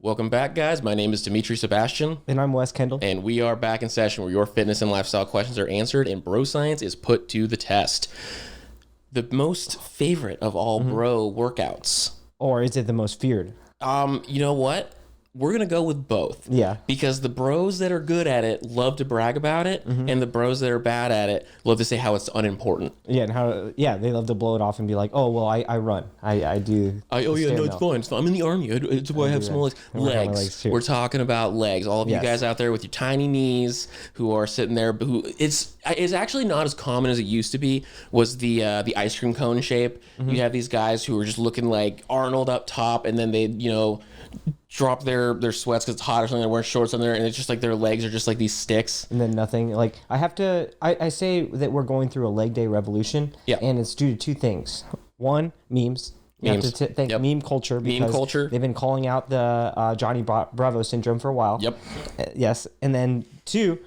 Welcome back, guys. My name is Dimitri Sebastian, And I'm Wes Kendall. and we are back in session where your fitness and lifestyle questions are answered and bro science is put to the test. The most favorite of all bro workouts. Or is it the most feared? You know what? We're going to go with both. Yeah. Because the bros that are good at it love to brag about it, and the bros that are bad at it love to say how it's unimportant. Yeah, and they love to blow it off and be like, oh, well, I run. I do. It's fine. It's fine. I'm in the army. It's why I have small legs. I work on my legs, Legs. too. We're talking about legs. All of you Yes. guys out there with your tiny knees who are sitting there, it's actually not as common as it used to be, was the ice cream cone shape. You have these guys who are just looking like Arnold up top, and then they, drop their sweats because it's hot or something. They're wearing shorts on there, and it's just like their legs are just like these sticks. And then nothing. Like, I say that we're going through a leg day revolution. Yeah. And it's due to two things. One, memes. You have Memes. to thank Yep. meme culture because culture. they've been calling out the Johnny Bravo syndrome for a while. Yep. Yes. And then two,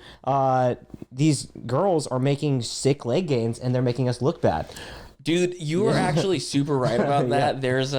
these girls are making sick leg gains and they're making us look bad. Dude, you are actually super right about that. There's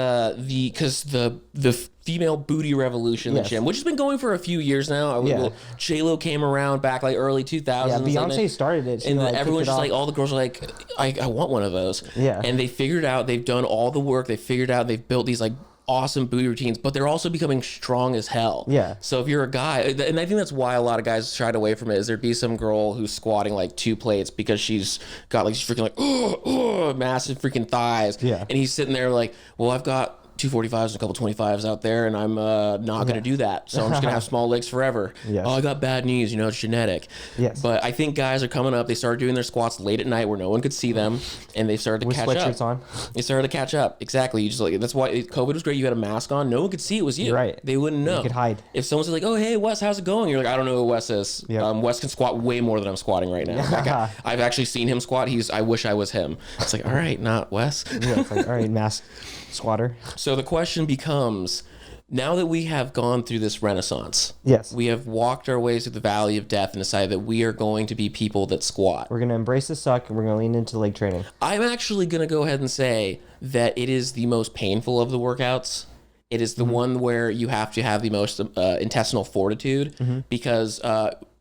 because the female booty revolution in the Yes. gym, which has been going for a few years now. Yeah. J-Lo came around back like early 2000s. Yeah, Beyonce started it. She, And like, everyone's kicked it just off. like, all the girls are like, I want one of those. Yeah. And they figured out, they've done all the work. They figured out, they've built these like awesome booty routines, but they're also becoming strong as hell. Yeah. So if you're a guy, and I think that's why a lot of guys shied away from it, is there'd be some girl who's squatting like 2 plates because she's got like, she's freaking like, massive freaking thighs. Yeah. And he's sitting there like, well, I've got 245s and a couple 25s out there, and I'm not going to do that. So I'm just going to have small legs forever. Yes. Oh, I got bad knees, it's genetic. Yes. But I think guys are coming up. They started doing their squats late at night where no one could see them, and they started to With catch sweatshirts up. on. They started to catch up. Exactly. You just like, that's why COVID was great. You had a mask on. No one could see it was you. You're right. They wouldn't know. You could hide. If someone said like, "Oh, hey, Wes, how's it going?" You're like, "I don't know who Wes is." Yep. Wes can squat way more than I'm squatting right now. I've actually seen him squat. I wish I was him. It's like, all right, not Wes. Yeah, it's like, all right, mask squatter. So the question becomes, now that we have gone through this renaissance, Yes. we have walked our ways through the valley of death and decided that we are going to be people that squat. We're going to embrace the suck and we're going to lean into leg training. I'm actually going to go ahead and say that it is the most painful of the workouts. It is the one where you have to have the most intestinal fortitude because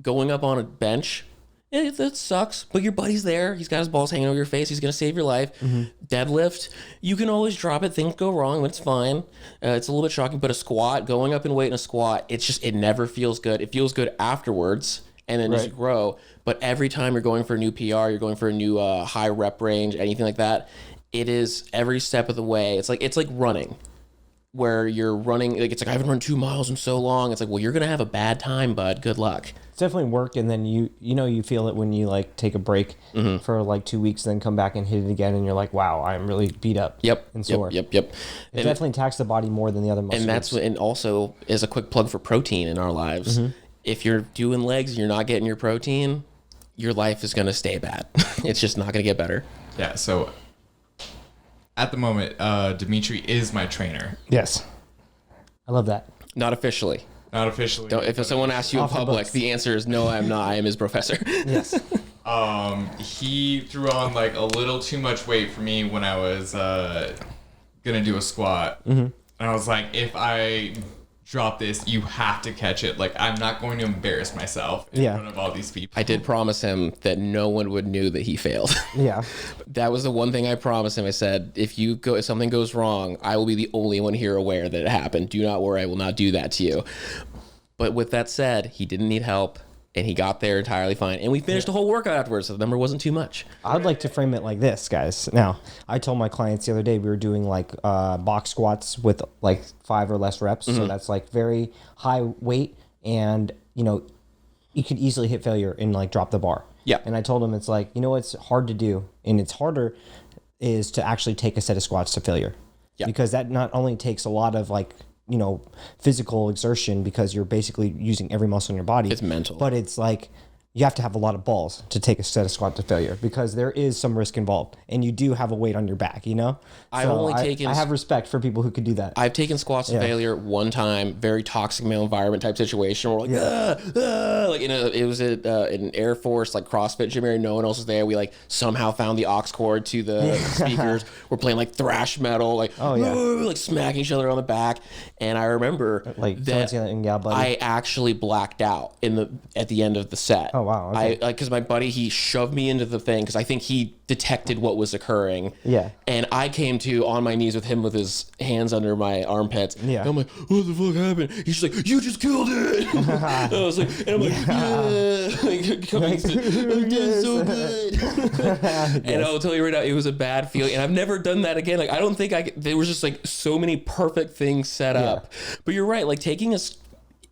going up on a bench, that sucks, but your buddy's there. He's got his balls hanging over your face. He's going to save your life. Deadlift, you can always drop it. Things go wrong, but it's fine. It's a little bit shocking, but a squat, going up in weight in a squat, it never feels good. It feels good afterwards and then just grow. But every time you're going for a new PR, you're going for a new high rep range, anything like that, it is every step of the way. It's like running, where you're running, like, it's like, I haven't run 2 miles in so long. It's like, well, you're going to have a bad time, bud. Good luck. It's definitely work, and then you feel it when you like take a break for like 2 weeks, then come back and hit it again, and you're like, wow, I'm really beat up. And sore. Yep. It definitely attacks the body more than the other muscles. And that's what, and also as a quick plug for protein in our lives, if you're doing legs and you're not getting your protein, your life is going to stay bad. It's just not going to get better. Yeah, so at the moment, Dimitri is my trainer. Yes. I love that. Not officially. Not officially. If someone asks you in Off the public, books. the answer is no, I'm not. I am his professor. Yes. He threw on like a little too much weight for me when I was gonna do a squat. And I was like, if I drop this, you have to catch it. Like, I'm not going to embarrass myself in front of all these people. I did promise him that no one would know that he failed. Yeah. That was the one thing I promised him. I said, if something goes wrong, I will be the only one here aware that it happened. Do not worry, I will not do that to you. But with that said, he didn't need help, and he got there entirely fine. And we finished the whole workout afterwards, so the number wasn't too much. I'd like to frame it like this, guys. Now, I told my clients the other day we were doing like box squats with like 5 or less reps. So that's like very high weight, and you could easily hit failure and like drop the bar. Yeah. And I told them it's like, it's hard to do, and it's harder is to actually take a set of squats to failure. Yeah. Because that not only takes a lot of like physical exertion because you're basically using every muscle in your body. It's mental. But it's like you have to have a lot of balls to take a set of squat to failure because there is some risk involved and you do have a weight on your back, you know? I've only taken- I have respect for people who could do that. I've taken squats to failure one time, very toxic male environment type situation where we're like, like it was at an Air Force like CrossFit gym area. No one else was there. We like somehow found the aux cord to the speakers. We're playing like thrash metal, like like smacking each other on the back. And I remember Like, that someone's yelling, "Yeah, buddy." I actually blacked out at the end of the set. Oh, wow, okay. I like because my buddy, he shoved me into the thing because I think he detected what was occurring. Yeah. And I came to on my knees with him with his hands under my armpits. Yeah. And I'm like, what the fuck happened? He's just like, you just killed it. And I was like, and I'm like, yeah. Like, coming to, that's so good. And I'll tell you right now, it was a bad feeling. And I've never done that again. Like, I don't think there was just like so many perfect things set up. But you're right. Like taking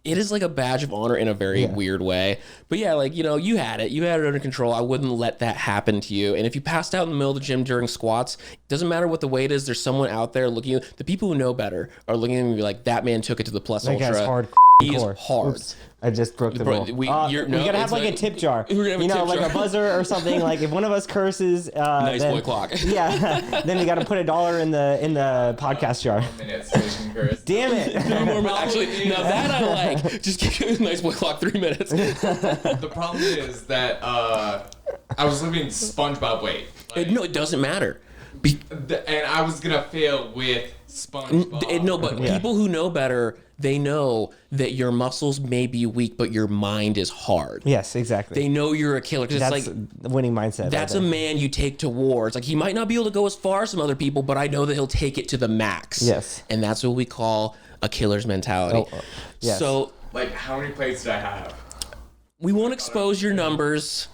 it is like a badge of honor in a very weird way. But yeah, like, you know, you had it under control. I wouldn't let that happen to you. And if you passed out in the middle of the gym during squats, it doesn't matter what the weight is. There's someone out there looking at you. The people who know better are looking at me and be like, that man took it to the plus That ultra. guy's hard. He's hard. Oops, I just broke the rule. we No, it's gotta have like a tip jar. We're gonna have a you know, tip like jar. a buzzer or something. Like if one of us curses, Nice then, boy clock. Yeah, then we got to put $1 in the podcast jar. Minutes so you can curse. Damn it! Actually, now that I like. Just give nice boy clock 3 minutes. The problem is that I was living SpongeBob weight. Like, No, it doesn't matter. and I was gonna fail with SpongeBob. No, but people who know better, they know that your muscles may be weak, but your mind is hard. Yes, exactly. They know you're a killer. 'Cause That's it's like, the winning mindset. that's right a there. man you take to war. It's like, he might not be able to go as far as some other people, but I know that he'll take it to the max. Yes. And that's what we call a killer's mentality. yes. So Like, how many plates did I have? we won't expose your numbers,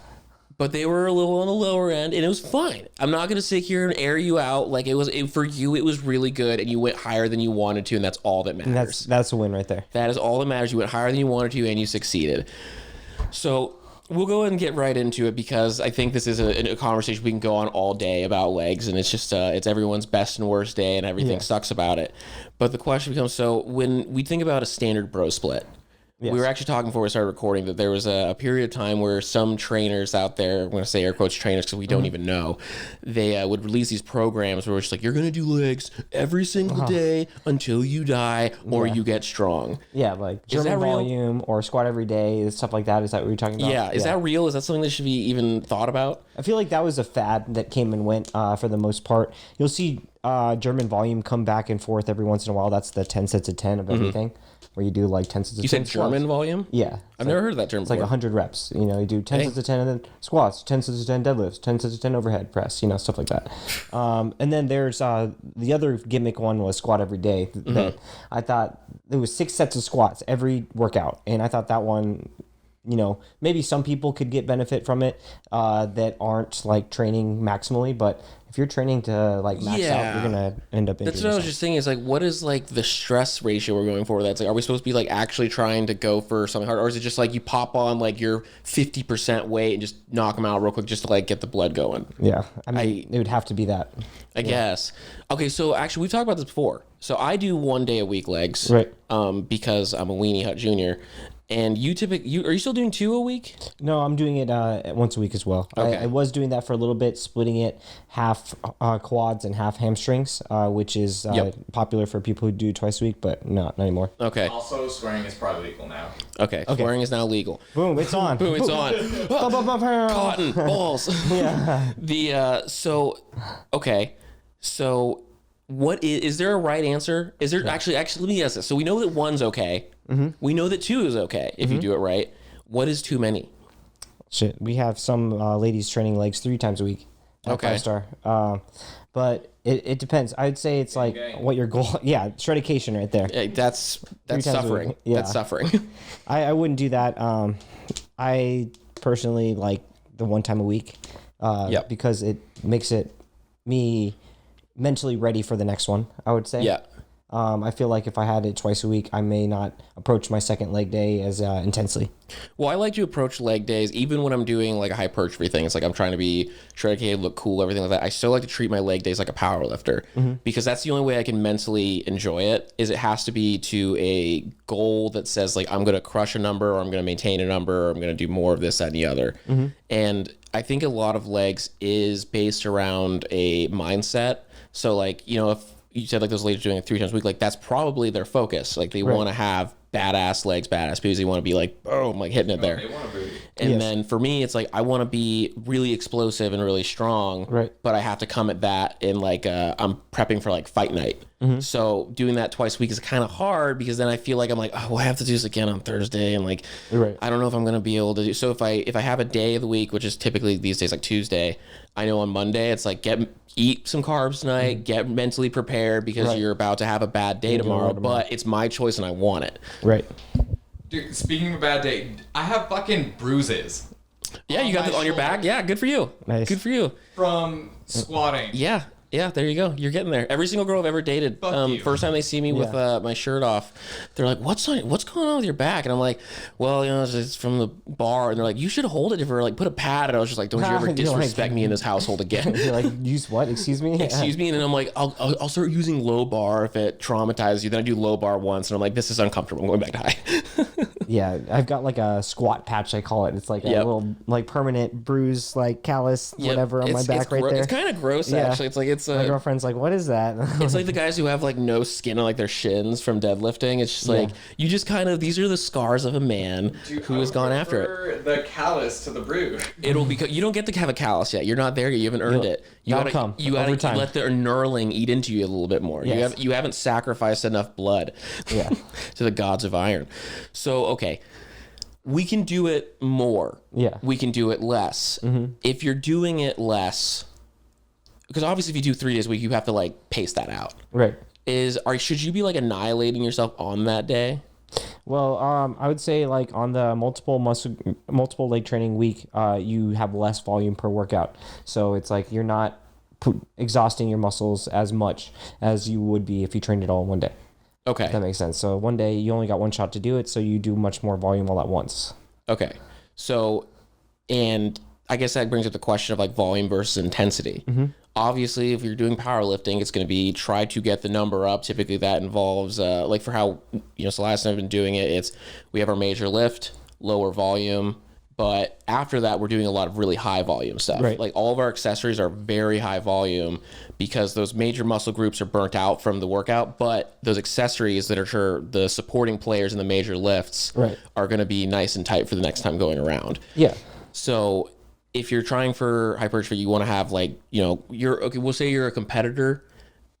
but they were a little on the lower end, and it was fine. I'm not gonna sit here and air you out. Like, for you, it was really good, and you went higher than you wanted to, and that's all that matters. And that's a win right there. That is all that matters. You went higher than you wanted to, and you succeeded. So we'll go ahead and get right into it because I think this is a conversation we can go on all day about legs, and it's just it's everyone's best and worst day, and everything sucks about it. But the question becomes: so when we think about a standard bro split. Yes. We were actually talking before we started recording that there was a period of time where some trainers out there, I'm going to say air quotes trainers because we don't even know, they would release these programs where it's like, you're going to do legs every single day until you die or you get strong. Yeah, like Is that German real? volume or squat every day, stuff like that. Is that what you're talking about? Yeah. Is that real? Is that something that should be even thought about? I feel like that was a fad that came and went for the most part. You'll see German volume come back and forth every once in a while. That's the 10 sets of 10 of everything, where you do like 10 sets of 10 You said squats. German volume? Yeah. I've never heard of that term It's like before. 100 reps. You know, you do 10 sets of 10 and then squats, 10 sets of 10 deadlifts, 10 sets of 10 overhead press, you know, stuff like that. And then there's the other gimmick one was squat every day. That I thought there was 6 sets of squats every workout. And I thought that one, you know, maybe some people could get benefit from it that aren't like training maximally. But if you're training to like max out, you're going to end up injuring That's what I was yourself. just thinking. Is like, what is like the stress ratio we're going for? That's like, are we supposed to be like actually trying to go for something hard, or is it just like you pop on like your 50% weight and just knock them out real quick just to like get the blood going? Yeah. I mean, it would have to be that. I guess. Okay, so actually we've talked about this before. So I do 1 day a week legs, Right. Because I'm a Weenie Hut Junior. And you are you still doing 2 a week? No, I'm doing it once a week as well. Okay. I was doing that for a little bit, splitting it half quads and half hamstrings, which is popular for people who do twice a week, but not anymore. Okay. Also, swearing is probably legal now. Okay. Swearing is now legal. Boom, it's on. Boom, it's on. Cotton balls. Yeah. So what is there a right answer? Is there actually let me guess this. So we know that 1's okay. Mm-hmm. We know that 2 is okay if you do it right. What is too many? Shit, we have some ladies training legs 3 times a week. At Okay. 5-star. But it depends. I'd say it's like what your goal. Yeah, shreddication right there. That's 3 times a suffering. week. Yeah. That's suffering. I wouldn't do that. I personally like the 1 time a week because it makes me mentally ready for the next one, I would say. Yeah. I feel like if I had it twice a week, I may not approach my second leg day as intensely. Well, I like to approach leg days, even when I'm doing like a hypertrophy thing. It's like I'm trying to be shredded, look cool, everything like that. I still like to treat my leg days like a power lifter because that's the only way I can mentally enjoy it. Is it has to be to a goal that says like I'm going to crush a number, or I'm going to maintain a number, or I'm going to do more of this, that, and the other. And I think a lot of legs is based around a mindset. So like, you know, if you said like those ladies doing it 3 times a week, like that's probably their focus. Like they want to have badass legs, badass booties. They want to be like, boom, like hitting it there. They want a booty. And then for me, it's like I want to be really explosive and really strong, Right. but I have to come at that in like I'm prepping for like fight night. So doing that twice a week is kind of hard because then I feel like I'm like, oh, well, I have to do this again on Thursday, and like Right. I don't know if I'm gonna be able to do. So if I have a day of the week, which is typically these days like Tuesday, I know on Monday it's like eat some carbs tonight, get mentally prepared because Right. you're about to have a bad day tomorrow. But it's my choice and I want it. Right. Dude, speaking of a bad day, I have fucking bruises Yeah, you got my this on your back. shoulder. Yeah, good for you. Nice. Good for you. from squatting. Yeah. Yeah, there you go. You're getting there. Every single girl I've ever dated, Fuck you. first time they see me with my shirt off, they're like, what's going on with your back? And I'm like, well, you know, it's from the bar. And they're like, you should hold it for like, put a pad. And I was just like, don't you ever You're disrespect like- me in this household again. You're like, use what? Excuse me? Excuse me. And then I'm like, I'll start using low bar if it traumatizes you. Then I do low bar once and I'm like, this is uncomfortable. I'm going back to high. Yeah, I've got like a squat patch, I call it. It's like a Yep. little like permanent bruise, like callus, Yep. whatever on my back right there. It's kind of gross, Yeah. actually. It's like, it's My girlfriend's like, what is that? It's like the guys who have like no skin on like their shins from deadlifting. It's just like you just kind of, these are the scars of a man who has gone after it. The callus to the bruise. It'll become, you don't get to have a callus yet. You're not there yet. You haven't earned it. That'll come You gotta over time. let the knurling eat into you a little bit more. Yes. You haven't sacrificed enough blood Yeah. to the gods of iron. So okay, we can do it more. Yeah. We can do it less. If you're doing it less, because obviously if you do 3 days a week, you have to like pace that out. Right. Should you be like annihilating yourself on that day? Well, I would say like on the multiple leg training week, you have less volume per workout. So it's like you're not exhausting your muscles as much as you would be if you trained it all in one day. Okay. If that makes sense. So one day you only got one shot to do it, so you do much more volume all at once. Okay. So, and I guess that brings up the question of like volume versus intensity. Obviously, if you're doing powerlifting, it's going to be try to get the number up. Typically, that involves like for how Celeste and I've been doing it. It's we have our major lift, lower volume, but after that, we're doing a lot of really high volume stuff. Right. Like all of our accessories are very high volume because those major muscle groups are burnt out from the workout. But those accessories that are the supporting players in the major lifts Right. are going to be nice and tight for the next time going around. Yeah. So if you're trying for hypertrophy, you want to have like, you're okay. We'll say you're a competitor,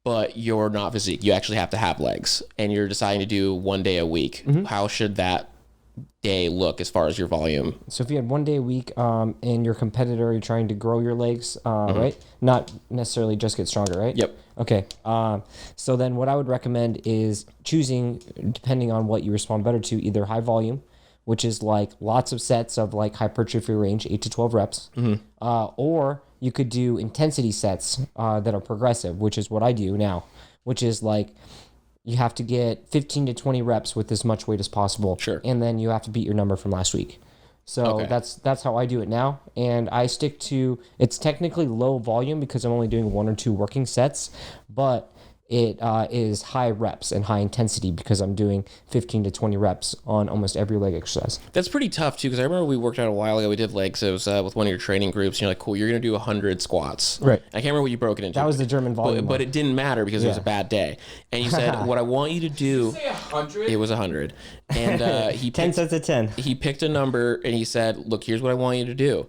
but you're not physique. You actually have to have legs and you're deciding to do 1 day a week. How should that day look as far as your volume? So if you had 1 day a week and you're a competitor, you're trying to grow your legs, right? Not necessarily just get stronger, right? Yep. Okay. So then what I would recommend is choosing, depending on what you respond better to, either high volume, which is like lots of sets of like hypertrophy range, 8 to 12 reps, or you could do intensity sets that are progressive, which is what I do now, which is like you have to get 15 to 20 reps with as much weight as possible. Sure. And then you have to beat your number from last week. So Okay. that's how I do it now. And I stick to, it's technically low volume because I'm only doing 1 or 2 working sets, but it is high reps and high intensity because I'm doing 15 to 20 reps on almost every leg exercise. That's pretty tough too, because I remember we worked out a while ago. We did legs. It was with one of your training groups. And you're like, cool, you're going to do 100 squats. Right. I can't remember what you broke it into. That was the German volume But one. it didn't matter because it was a bad day. And you said, what I want you to do, Say 100. it was 100. And he 10 sets of 10. he picked a number and he said, look, here's what I want you to do.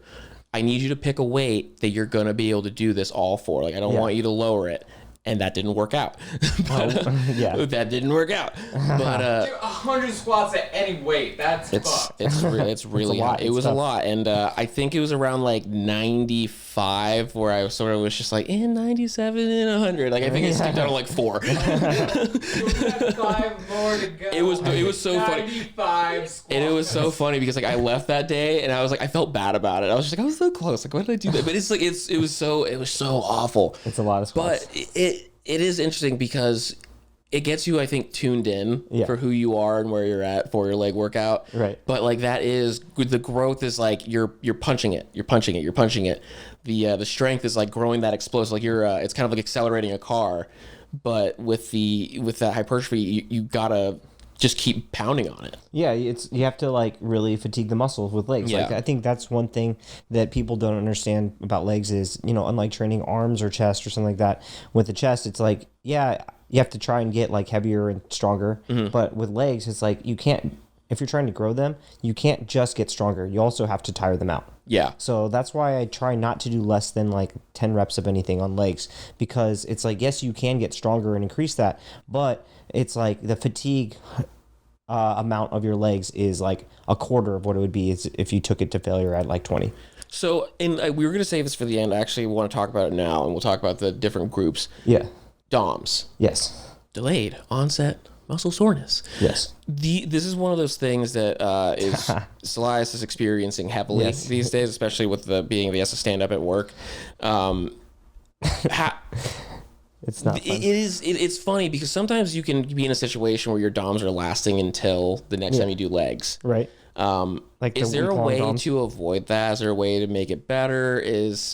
I need you to pick a weight that you're going to be able to do this all for. Like, I don't want you to lower it. And that didn't work out. yeah. That didn't work out. But Dude, 100 squats at any weight. That's fucked. it's really lot. hot. It It's was tough. a lot. And I think it was around like 95 where I sort of was just like, 97 and 100. Like, I think I skipped down to like 4. You have 5 more to go. It was so funny. 95 squats. And it was so funny because like I left that day and I was like, I felt bad about it. I was just like, I was so close. Like, why did I do that? But it's like, it was so awful. It's a lot of squats. But it is interesting because it gets you, I think, tuned in for who you are and where you're at for your leg workout. Right. But like that is the growth is like you're punching it. You're punching it. You're punching it. The strength is like growing that explosive. Like you're it's kind of like accelerating a car, but with that hypertrophy, you gotta just keep pounding on it. Yeah, you have to like really fatigue the muscles with legs. Yeah. Like I think that's one thing that people don't understand about legs is, you know, unlike training arms or chest or something like that, with the chest it's like, yeah, you have to try and get like heavier and stronger. But with legs it's like you can't, if you're trying to grow them, you can't just get stronger. You also have to tire them out. Yeah. So that's why I try not to do less than like 10 reps of anything on legs, because it's like, yes, you can get stronger and increase that, but it's like the fatigue amount of your legs is like a quarter of what it would be if you took it to failure at like 20. So, and we were going to save this for the end. I actually want to talk about it now, and we'll talk about the different groups. Yeah. DOMS. Yes. Delayed onset muscle soreness. Yes. This is one of those things that is Elias is experiencing heavily these days, especially with being he has to stand up at work. It's not fun. It's funny because sometimes you can be in a situation where your DOMs are lasting until the next time you do legs. Right. Like Is the there a week-long way DOMs? to avoid that? Is there a way to make it better?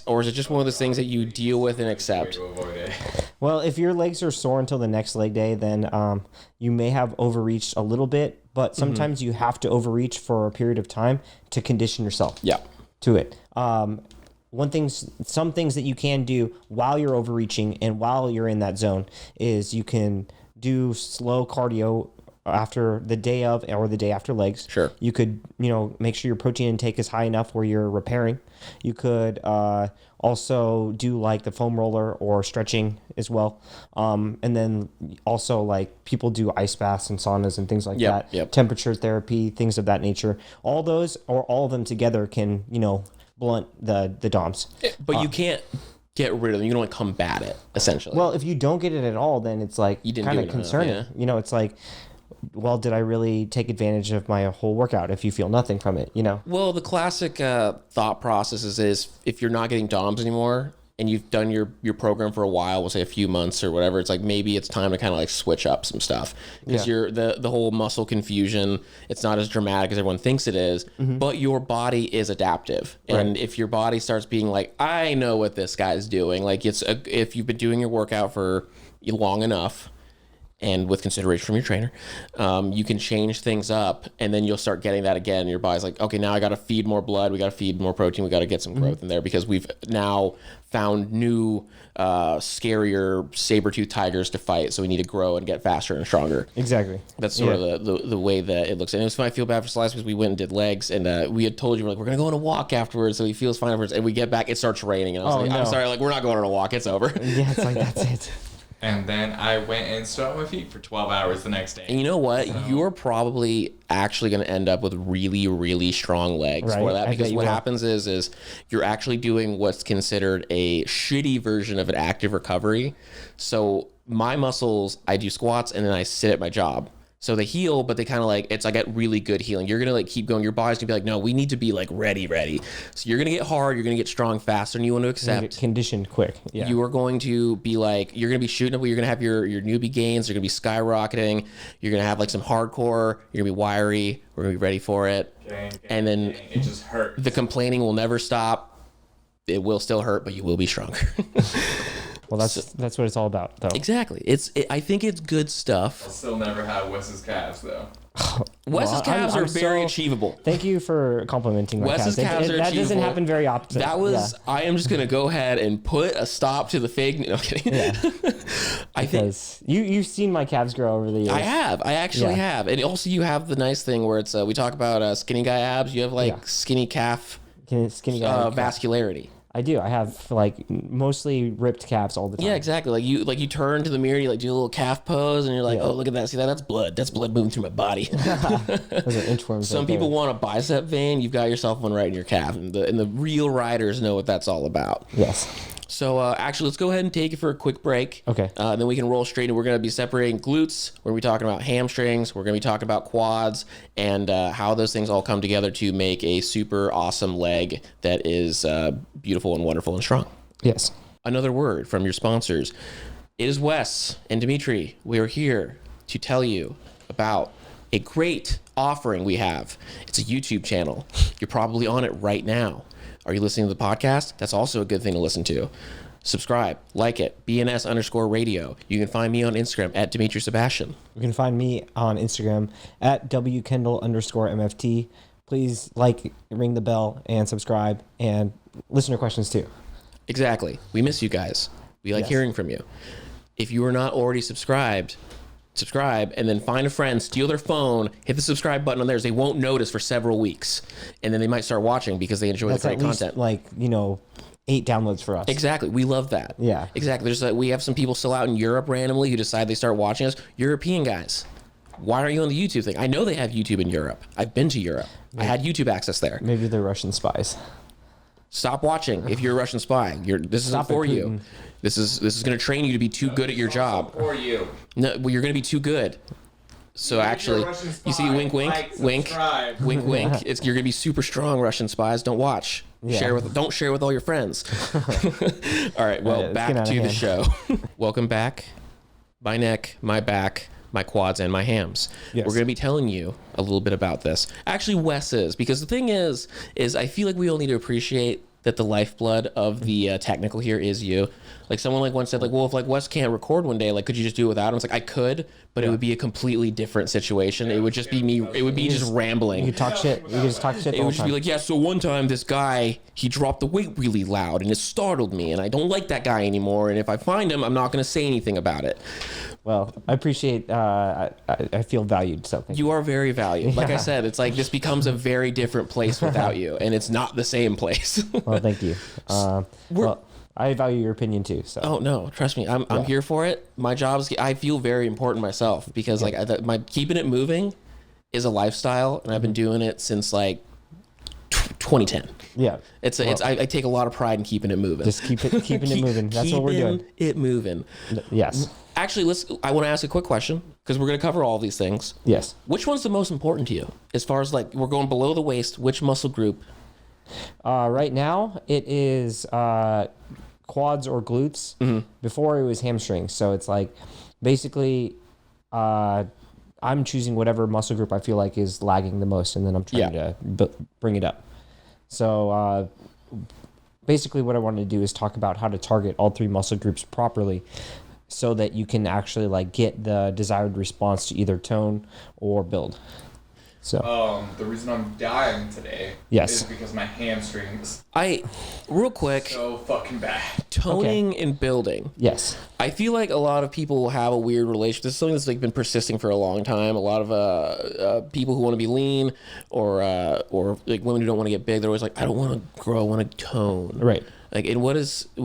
Or is it just one of those things that you deal with and accept? To avoid it. Well, if your legs are sore until the next leg day, then you may have overreached a little bit, but sometimes you have to overreach for a period of time to condition yourself Yeah. to it. Some things that you can do while you're overreaching and while you're in that zone is you can do slow cardio after the day of or the day after legs. Sure. You could, make sure your protein intake is high enough where you're repairing. You could also do like the foam roller or stretching as well. And then also like people do ice baths and saunas and things like that. Yep. Temperature therapy, things of that nature. All those or all of them together can, blunt the DOMs. But you can't get rid of them. You can only combat it, essentially. Well, if you don't get it at all, then it's like You didn't kind do of it enough, concerning. yeah. It's like, well, did I really take advantage of my whole workout if you feel nothing from it, Well, the classic thought process is if you're not getting DOMs anymore and you've done your program for a while, we'll say a few months or whatever, it's like maybe it's time to kind of like switch up some stuff because you're the whole muscle confusion. It's not as dramatic as everyone thinks it is, but your body is adaptive. And if your body starts being like, I know what this guy's doing, like if you've been doing your workout for long enough, and with consideration from your trainer, you can change things up, and then you'll start getting that again. Your body's like, okay, now I got to feed more blood. We got to feed more protein. We got to get some growth in there because we've now found new, scarier saber-toothed tigers to fight. So we need to grow and get faster and stronger. Exactly. That's sort of the way that it looks. And it was fun. I feel bad for Slice because we went and did legs, and we had told you, we're going to go on a walk afterwards, so he feels fine afterwards. And we get back, it starts raining. And I was like, I'm sorry, like, we're not going on a walk. It's over. Yeah, it's like, that's it. And then I went and stood on my feet for 12 hours the next day. And you know what? You're probably actually going to end up with really, really strong legs for that, because what happens is you're actually doing what's considered a shitty version of an active recovery. So my muscles, I do squats and then I sit at my job. So they heal, but they kind of like, it's like at really good healing. You're going to like keep going. Your body's going to be like, no, we need to be like ready. So you're going to get hard. You're going to get strong faster than you want to accept. Get conditioned quick. Yeah. You are going to be like, you're going to be shooting up. You're going to have your newbie gains. They're going to be skyrocketing. You're going to have like some hardcore. You're going to be wiry. We're going to be ready for it. And then it just hurts. the complaining will never stop. It will still hurt, but you will be stronger. Well, that's what it's all about, though. Exactly. I think it's good stuff. I'll still never have Wes's calves, though. Wes's calves are very achievable. Thank you for complimenting my Wes's calves are That doesn't achievable. happen very often. That was. I am just gonna go ahead and put a stop to the fake. No, kidding. Yeah. I think Because you've seen my calves grow over the years. I have. I actually Yeah. have. And also, you have the nice thing where it's. We talk about skinny guy abs. You have like skinny calf Skinny guy. vascularity. I do. I have like mostly ripped calves all the time. Yeah, exactly. Like you turn to the mirror, you like do a little calf pose, and you're like, oh, look at that. See that? That's blood. That's blood moving through my body. Those are inchworms. Some right people there. want a bicep vein. You've got yourself one right in your calf, and the real riders know what that's all about. Yes. So actually, let's go ahead and take it for a quick break. Okay. Then we can roll straight, and we're going to be separating glutes. We're going to be talking about hamstrings. We're going to be talking about quads and how those things all come together to make a super awesome leg that is beautiful and wonderful and strong. Yes. Another word from your sponsors. It is Wes and Dimitri. We are here to tell you about a great offering we have. It's a YouTube channel. You're probably on it right now. Are you listening to the podcast? That's also a good thing to listen to. Subscribe, like it, BNS_radio. You can find me on Instagram at Dimitri Sebastian. You can find me on Instagram at WKendall_MFT. Please like, ring the bell, and subscribe, and listener questions too. Exactly. We miss you guys. We like hearing from you. If you are not already subscribe, and then find a friend, steal their phone, hit the subscribe button on theirs. They won't notice for several weeks, and then they might start watching because they enjoy the great content. Like 8 downloads for us. Exactly. We love that. Yeah. Exactly. We have some people still out in Europe randomly who decide they start watching us. European guys. Why aren't you on the YouTube thing? I know they have YouTube in Europe. I've been to Europe. Yeah. I had YouTube access there. Maybe they're Russian spies. Stop watching if you're a Russian spy. This isn't for you. This is going to train you to be too good at your job. For you. No, well, you're going to be too good. So actually, you see, wink, wink, wink, wink, wink. You're going to be super strong, Russian spies. Don't watch. Yeah. Don't share with all your friends. All right. Well, back to the show. Welcome back. My neck, my back, my quads, and my hams. Yes. We're going to be telling you a little bit about this. Actually, Wes is, because the thing is I feel like we all need to appreciate that the lifeblood of the technical here is you. Like someone once said, well, if Wes can't record one day, could you just do it without him? It's I could, but it would be a completely different situation. It would just be me. It would be just rambling. You could talk shit. You could just talk shit. It would just be so one time this guy, he dropped the weight really loud and it startled me, and I don't like that guy anymore. And if I find him, I'm not going to say anything about it. Well, I appreciate. I feel valued. So you are very valued. Like I said, it's this becomes a very different place without you, and it's not the same place. Well, thank you. I value your opinion too. So. Oh no, trust me, I'm here for it. My job is. I feel very important myself because my keeping it moving is a lifestyle, and I've been doing it since 2010. Yeah, I take a lot of pride in keeping it moving. Just keeping it moving. That's what we're doing. It moving. Yes. Actually, I want to ask a quick question because we're going to cover all these things. Yes. Which one's the most important to you as far as we're going below the waist? Which muscle group? Right now it is quads or glutes. Mm-hmm. Before it was hamstrings. So it's basically I'm choosing whatever muscle group I feel like is lagging the most, and then I'm trying to bring it up. So basically what I wanted to do is talk about how to target all 3 muscle groups properly so that you can actually get the desired response to either tone or build. So the reason I'm dying today is because my hamstrings real quick so fucking bad. Toning and building. Yes. I feel like a lot of people have a weird relationship. This is something that's been persisting for a long time. A lot of people who want to be lean or women who don't want to get big, they're always I don't want to grow, I want to tone. Right. And when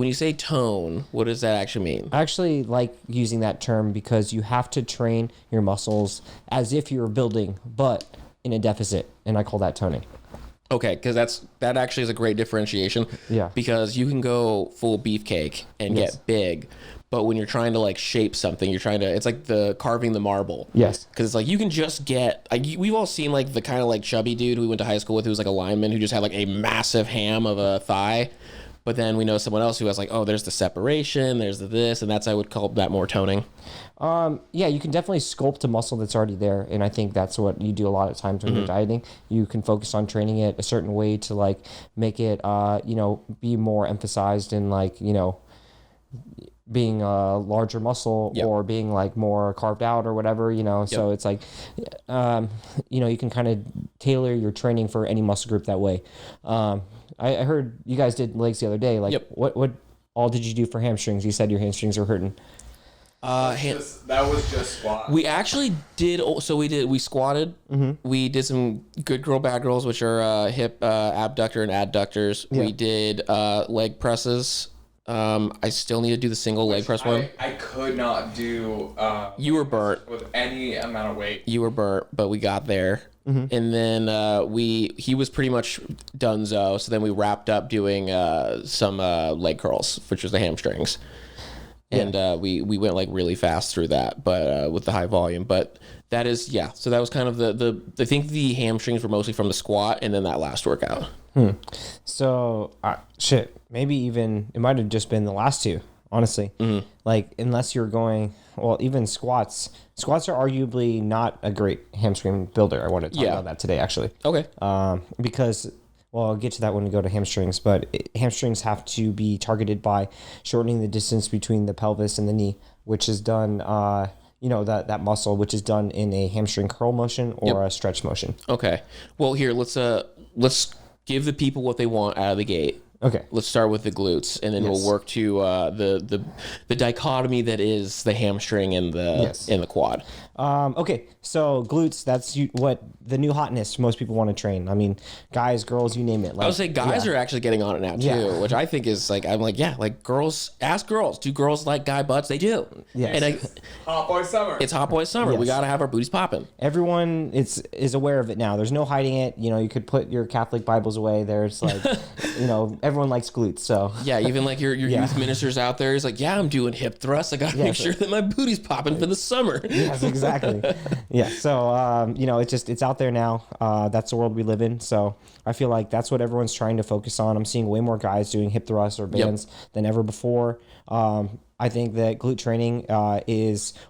you say tone, what does that actually mean? I actually like using that term because you have to train your muscles as if you're building, but in a deficit, and I call that toning. Okay, because that actually is a great differentiation. Yeah. Because you can go full beefcake and get big, but when you're trying to shape something, it's like the carving the marble. Yes. Because it's you can just get we've all seen the kind of chubby dude who we went to high school with who was a lineman who just had a massive ham of a thigh. But then we know someone else who has there's the separation, there's this, and I would call that more toning. Yeah, you can definitely sculpt a muscle that's already there, and I think that's what you do a lot of times when you're dieting. You can focus on training it a certain way to make it be more emphasized in being a larger muscle or being more carved out or whatever, so it's you can kind of tailor your training for any muscle group that way. I heard you guys did legs the other day. What all did you do for hamstrings? You said your hamstrings were hurting. That was just squat. We actually did. So we squatted. Mm-hmm. We did some good girl, bad girls, which are hip abductor and adductors. Yeah. We did leg presses. I still need to do the single leg press one. I could not do. You were burnt with any amount of weight. You were burnt, but we got there. Mm-hmm. And then he was pretty much donezo. So then we wrapped up doing some leg curls, which was the hamstrings. And we went really fast through that, but with the high volume. But that is So that was kind of the I think the hamstrings were mostly from the squat and then that last workout. So maybe even it might have just been the last 2. honestly. Like, unless you're going, well, even squats are arguably not a great hamstring builder. I want to talk about that today, actually. Okay. Because, well, I'll get to that when we go to hamstrings, but hamstrings have to be targeted by shortening the distance between the pelvis and the knee, which is done, that muscle, which is done in a hamstring curl motion or a stretch motion. Okay. Well, here, let's give the people what they want out of the gate. Okay. Let's start with the glutes, and then we'll work to the dichotomy that is the hamstring and the quad. Okay, so glutes, that's what the new hotness most people want to train. I mean, guys, girls, you name it. Like, I would say guys are actually getting on it now too, which I think is like, I'm like, yeah, like girls, ask girls. Do girls like guy butts? They do. Yes. And Hot boy summer. it's hot boy summer. We Yes. got to have our booties popping. Everyone is aware of it now. There's no hiding it. You know, you could put your Catholic Bibles away. There's like, everyone likes glutes. So Yeah, even like your youth ministers out there is like, yeah, I'm doing hip thrusts. I got to make sure that my booty's popping for the summer. yes, exactly. Yeah. So, it's out there now. That's the world we live in. So I feel like that's what everyone's trying to focus on. I'm seeing way more guys doing hip thrusts or bands than ever before. I think that glute training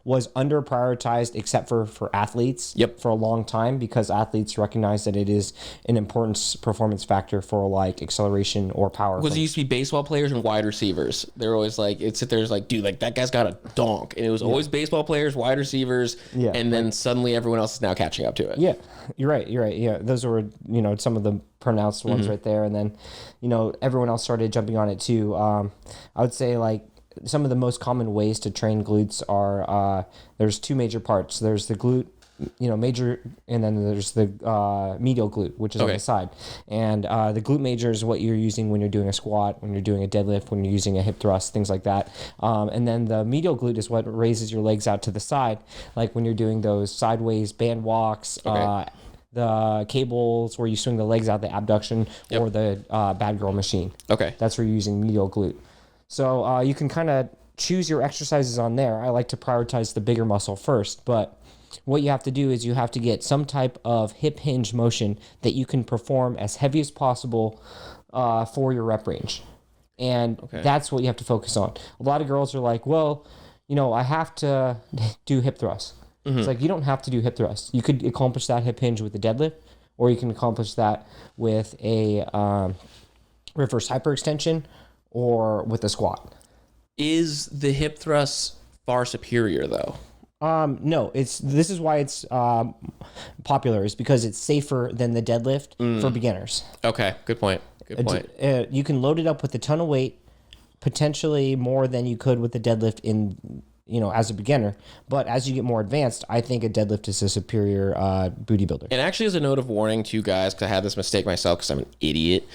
was under prioritized except for athletes for a long time, because athletes recognize that it is an important performance factor for like acceleration or power. Because it used to be baseball players and wide receivers. They're always like, it's sit there's like, dude, like that guy's got a donk, and it was always baseball players, wide receivers, and then suddenly everyone else is now catching up to it. Yeah, you're right. Yeah, those were some of the pronounced ones right there, and then everyone else started jumping on it too. I would say like some of the most common ways to train glutes are there's two major parts. There's the glute, major, and then there's the medial glute, which is on the side. And the glute major is what you're using when you're doing a squat, when you're doing a deadlift, when you're using a hip thrust, things like that. And then the medial glute is what raises your legs out to the side, like when you're doing those sideways band walks, the cables where you swing the legs out, the abduction, or the bad girl machine. Okay. That's where you're using medial glute. So you can kind of choose your exercises on there. I like to prioritize the bigger muscle first, but what you have to do is you have to get some type of hip hinge motion that you can perform as heavy as possible for your rep range. And that's what you have to focus on. A lot of girls are like, well, I have to do hip thrusts. It's like, you don't have to do hip thrusts. You could accomplish that hip hinge with a deadlift, or you can accomplish that with a reverse hyperextension, or with a squat. Is the hip thrust far superior though? No, this is why it's popular, is because it's safer than the deadlift for beginners. Okay, good point. Good point. You can load it up with a ton of weight, potentially more than you could with the deadlift as a beginner. But as you get more advanced, I think a deadlift is a superior booty builder. And actually, as a note of warning to you guys, because I had this mistake myself because I'm an idiot,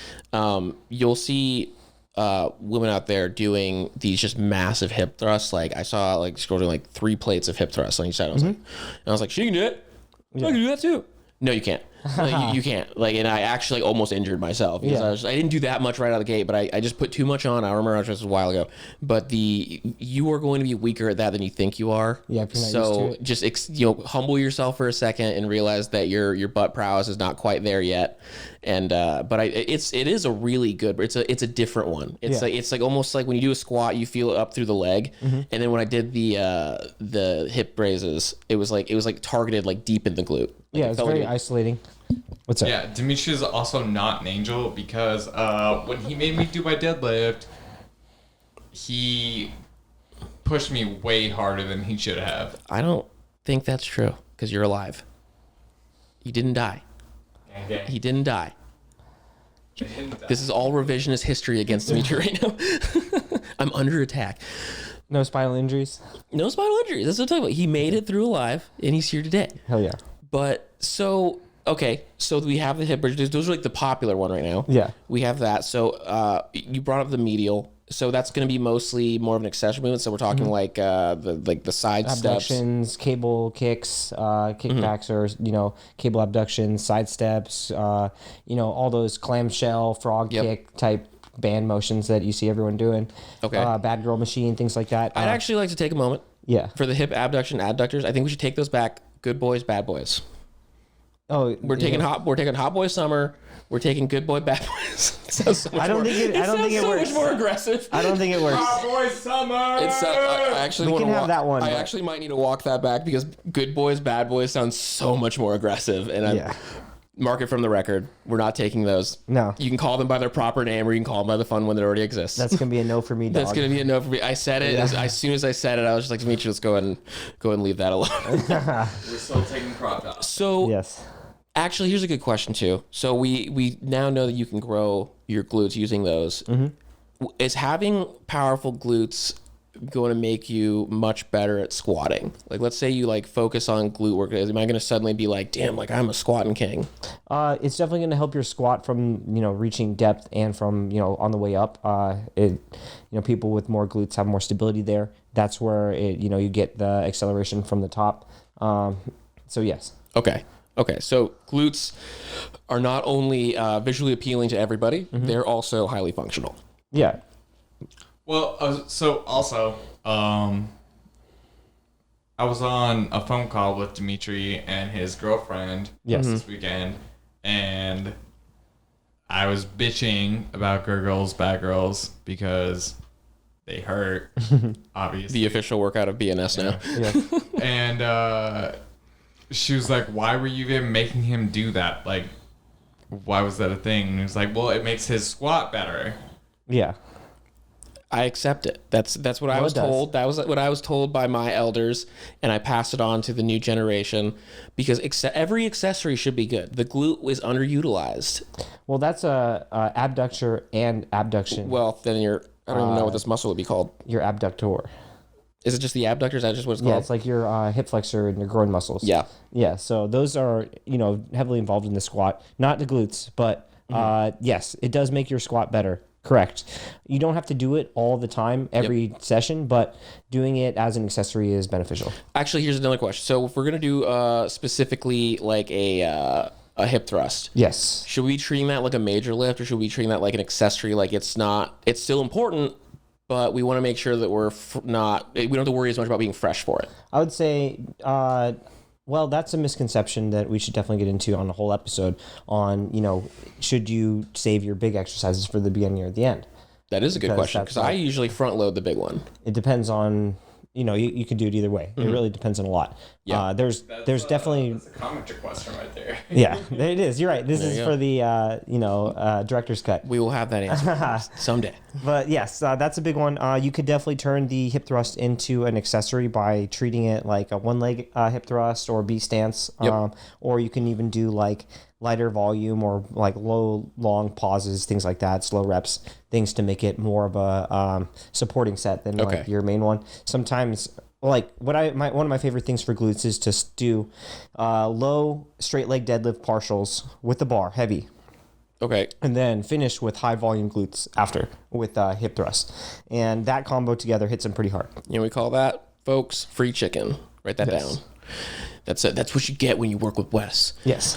you'll see women out there doing these just massive hip thrusts. Like I saw like scrolling like 3 plates of hip thrusts on each side. I was like, she can do it. I can do that too. No, you can't. You can't. Like, and I actually almost injured myself because I didn't do that much right out of the gate, but I just put too much on. I remember this was a while ago, but you are going to be weaker at that than you think you are. Yeah. If you're not so used to it. just humble yourself for a second and realize that your butt prowess is not quite there yet. And but it is a really good. It's a different one. It's like almost like when you do a squat, you feel it up through the leg, and then when I did the hip raises, it was like targeted like deep in the glute. Like It's very isolating. What's up? Yeah, Dimitri is also not an angel, because when he made me do my deadlift, he pushed me way harder than he should have. I don't think that's true because you're alive. You didn't die. Okay. He didn't die. This is all revisionist history against Dimitri right now. I'm under attack. No spinal injuries? No spinal injuries. That's what I'm talking about. He made it through alive, and he's here today. Hell yeah. But so we have the hip bridges. Those are like the popular one right now. Yeah. We have that. So you brought up the medial. So that's going to be mostly more of an accessory movement. So we're talking like the side steps, abductions, cable kicks, kickbacks, or cable abductions, side steps, all those clamshell frog kick type band motions that you see everyone doing. Okay. Bad girl machine, things like that. I'd actually like to take a moment. Yeah. For the hip abduction adductors, I think we should take those back. Good boys, bad boys. We're taking Hot Boy Summer. We're taking Good Boy Bad Boys. It sounds so much I don't more- think it works. much more aggressive. I don't think it works. Boy Summer. It's I actually We want can to have that one, I but- actually might need to walk that back because Good Boys Bad Boys sounds so much more aggressive, and I mark it from the record. We're not taking those. No. You can call them by their proper name, or you can call them by the fun one that already exists. That's gonna be a no for me, dog. That's gonna be a no for me. I said it as soon as I said it. I was just like, Dimitri, let's go and leave that alone. We're still taking crop tops. So Yes. actually, here's a good question too. So we now know that you can grow your glutes using those. Is having powerful glutes going to make you much better at squatting? Like, let's say you like focus on glute work. Am I going to suddenly be like, damn, like I'm a squatting king? It's definitely going to help your squat from reaching depth and from on the way up. People with more glutes have more stability there. That's where you get the acceleration from the top. So yes. Okay. So glutes are not only visually appealing to everybody, they're also highly functional. Yeah. Well, so also, I was on a phone call with Dimitri and his girlfriend this weekend, and I was bitching about good girls, bad girls because they hurt, obviously. The official workout of BNS now. Yeah. And she was like, why were you even making him do that? Like, why was that a thing? And he was like, well, it makes his squat better. Yeah. I accept it. That's what I was it does. told. That was what I was told by my elders, and I pass it on to the new generation because every accessory should be good. The glute is underutilized. Well, that's a abductor and abduction. Well, then I don't even know what this muscle would be called. Your abductor. Is it just the abductor? Is that just what it's Yeah, called? it's like your hip flexor and your groin muscles. Yeah. Yeah. So those are heavily involved in the squat, not the glutes, but yes, it does make your squat better. Correct. You don't have to do it all the time, every session, but doing it as an accessory is beneficial. Actually, here's another question. So if we're gonna do specifically like a hip thrust, Yes. should we be treating that like a major lift, or should we be treating that like an accessory? Like it's still important, but we want to make sure that we don't have to worry as much about being fresh for it. I would say, well, that's a misconception that we should definitely get into on a whole episode on, should you save your big exercises for the beginning or the end? That is a good Because question that's because I usually front load the big one. It depends on, you can do it either way. It really depends on a lot. Yeah. there's definitely, That's a commenter question right there. yeah, there it is. You're right. This is you for the, director's cut. We will have that answer someday. But yes, that's a big one. You could definitely turn the hip thrust into an accessory by treating it like a one leg hip thrust or B stance. Or you can even do like lighter volume or like low, long pauses, things like that, slow reps, things to make it more of a supporting set than like your main one. Sometimes like one of my favorite things for glutes is to do low straight leg deadlift partials with the bar, heavy. Okay. And then finish with high volume glutes after with hip thrust. And that combo together hits them pretty hard. We call that, folks, free chicken. Write that down. That's it. That's what you get when you work with Wes. Yes.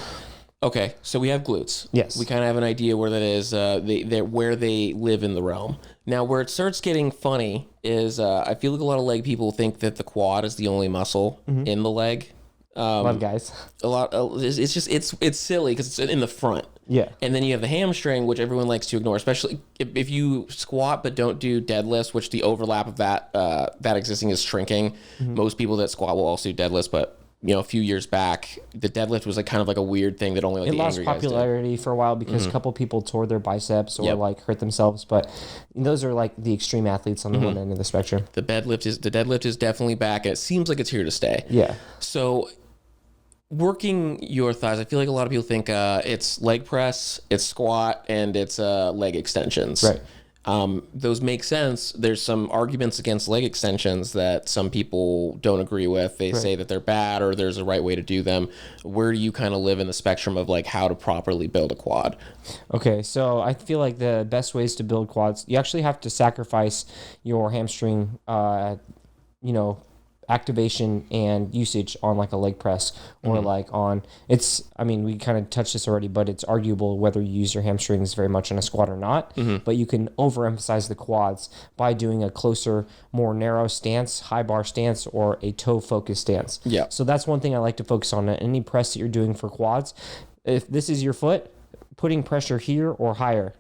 Okay, so we have glutes. Yes. We kind of have an idea where that is. They're where they live in the realm. Now, where it starts getting funny is I feel like a lot of leg people think that the quad is the only muscle in the leg. Love guys. It's just it's silly because it's in the front. Yeah. And then you have the hamstring, which everyone likes to ignore, especially if you squat but don't do deadlifts, which the overlap of that existing is shrinking. Most people that squat will also do deadlifts, but a few years back, the deadlift was like kind of like a weird thing that only like It the lost angry guys did. popularity for a while because a couple people tore their biceps or like hurt themselves, but those are like the extreme athletes on the one end of the spectrum. The deadlift is definitely back, and it seems like it's here to stay. Yeah. So working your thighs, I feel like a lot of people think it's leg press, it's squat, and it's leg extensions. Right. Those make sense. There's some arguments against leg extensions that some people don't agree with. They say that they're bad or there's a right way to do them. Where do you kind of live in the spectrum of like how to properly build a quad? Okay, so I feel like the best ways to build quads, you actually have to sacrifice your hamstring, activation and usage on like a leg press or like on I mean, we kind of touched this already, but it's arguable whether you use your hamstrings very much on a squat or not. But you can overemphasize the quads by doing a closer, more narrow stance, high bar stance, or a toe focused stance. Yeah. So that's one thing I like to focus on. Any press that you're doing for quads, if this is your foot, putting pressure here or higher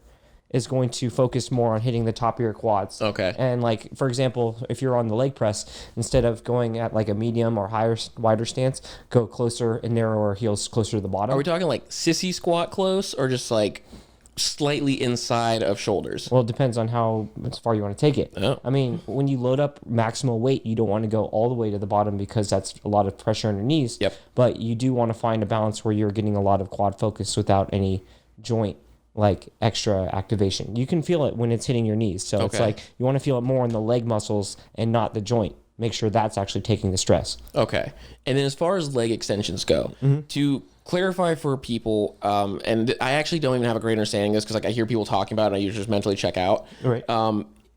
is going to focus more on hitting the top of your quads. Okay. And like, for example, if you're on the leg press, instead of going at like a medium or higher, wider stance, go closer and narrower heels closer to the bottom. Are we talking like sissy squat close or just like slightly inside of shoulders? Well, it depends on how far you want to take it. Oh. I mean, when you load up maximal weight, you don't want to go all the way to the bottom because that's a lot of pressure on your knees. Yep. But you do want to find a balance where you're getting a lot of quad focus without any joint like extra activation. You can feel it when it's hitting your knees. So it's Okay. like you want to feel it more in the leg muscles and not the joint. Make sure that's actually taking the stress. Okay. And then as far as leg extensions go, to clarify for people, and I actually don't even have a great understanding of this because like I hear people talking about it and I usually just mentally check out. Right.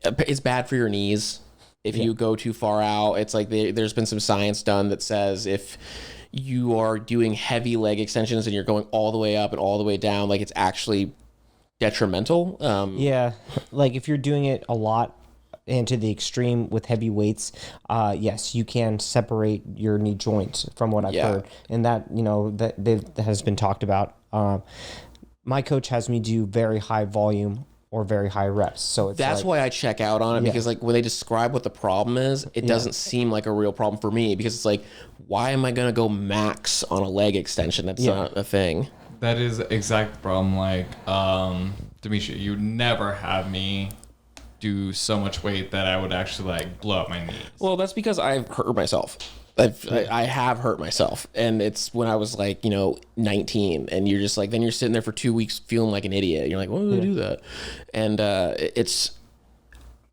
It's bad for your knees if you go too far out. It's like there's been some science done that says if you are doing heavy leg extensions and you're going all the way up and all the way down, like it's actually detrimental. Yeah, like if you're doing it a lot and to the extreme with heavy weights, yes, you can separate your knee joint from what I've heard, and that that has been talked about. My coach has me do very high volume or very high reps, so it's That's like, why I check out on it because like when they describe what the problem is, it doesn't seem like a real problem for me because it's like, why am I gonna go max on a leg extension? That's not a thing. That is the exact problem. Like, Demetria, you never have me do so much weight that I would actually like blow up my knees. Well, that's because I've hurt myself. I have hurt myself, and it's when I was like 19, and you're just like then you're sitting there for 2 weeks feeling like an idiot. You're like, why would I do that? And it's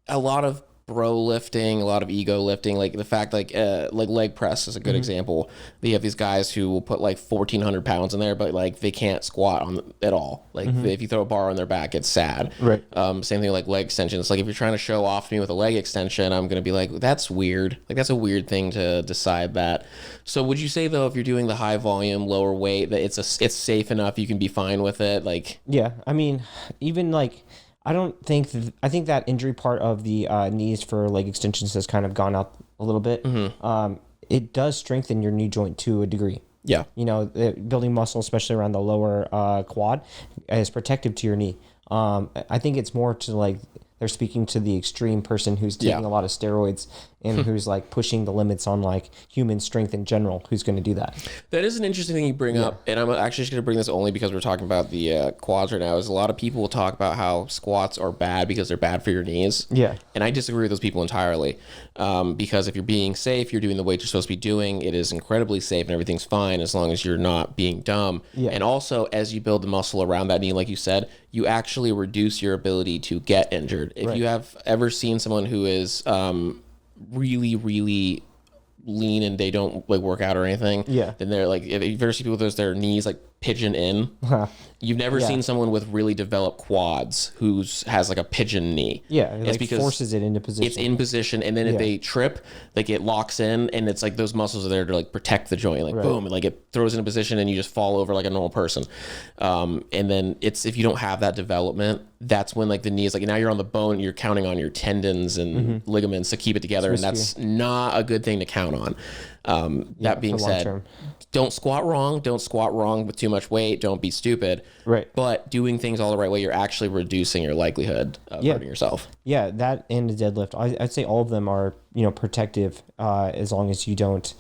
a lot of bro lifting, a lot of ego lifting, like the fact like leg press is a good example. They have these guys who will put like 1,400 pounds in there, but like they can't squat on at all. Like if you throw a bar on their back, it's sad. Right. Same thing like leg extensions. Like if you're trying to show off to me with a leg extension, I'm gonna be like, that's weird. Like that's a weird thing to decide that. So would you say though, if you're doing the high volume, lower weight, that it's safe enough, you can be fine with it? Like Yeah, I mean, even like I think that injury part of the knees for leg extensions has kind of gone out a little bit. It does strengthen your knee joint to a degree. yeah. Building muscle, especially around the lower quad, is protective to your knee. I think it's more to like they're speaking to the extreme person who's taking a lot of steroids and who's like pushing the limits on like human strength in general. Who's going to do that? That is an interesting thing you bring up, and I'm actually just going to bring this only because we're talking about the quads right now. Is a lot of people will talk about how squats are bad because they're bad for your knees. Yeah. And I disagree with those people entirely, because if you're being safe, you're doing the weight you're supposed to be doing. It is incredibly safe, and everything's fine as long as you're not being dumb. Yeah. And also, as you build the muscle around that knee, like you said, you actually reduce your ability to get injured. If you have ever seen someone who is really, really lean and they don't like work out or anything, then they're like, if you've ever seen people with their knees like pigeon in, you've never seen someone with really developed quads who has like a pigeon knee. Yeah, it it's like because forces it into position. it's in position, and then if they trip, like it locks in, and it's like those muscles are there to like protect the joint, like boom, and like it throws in a position, and you just fall over like a normal person. And then it's if you don't have that development, that's when like the knee is like now you're on the bone, you're counting on your tendons and ligaments to keep it together, and that's not a good thing to count on. That being said, term. don't squat wrong with too much weight. Don't be stupid. Right. But doing things all the right way, you're actually reducing your likelihood of hurting yourself. Yeah, that and the deadlift. I'd say all of them are, protective as long as you don't,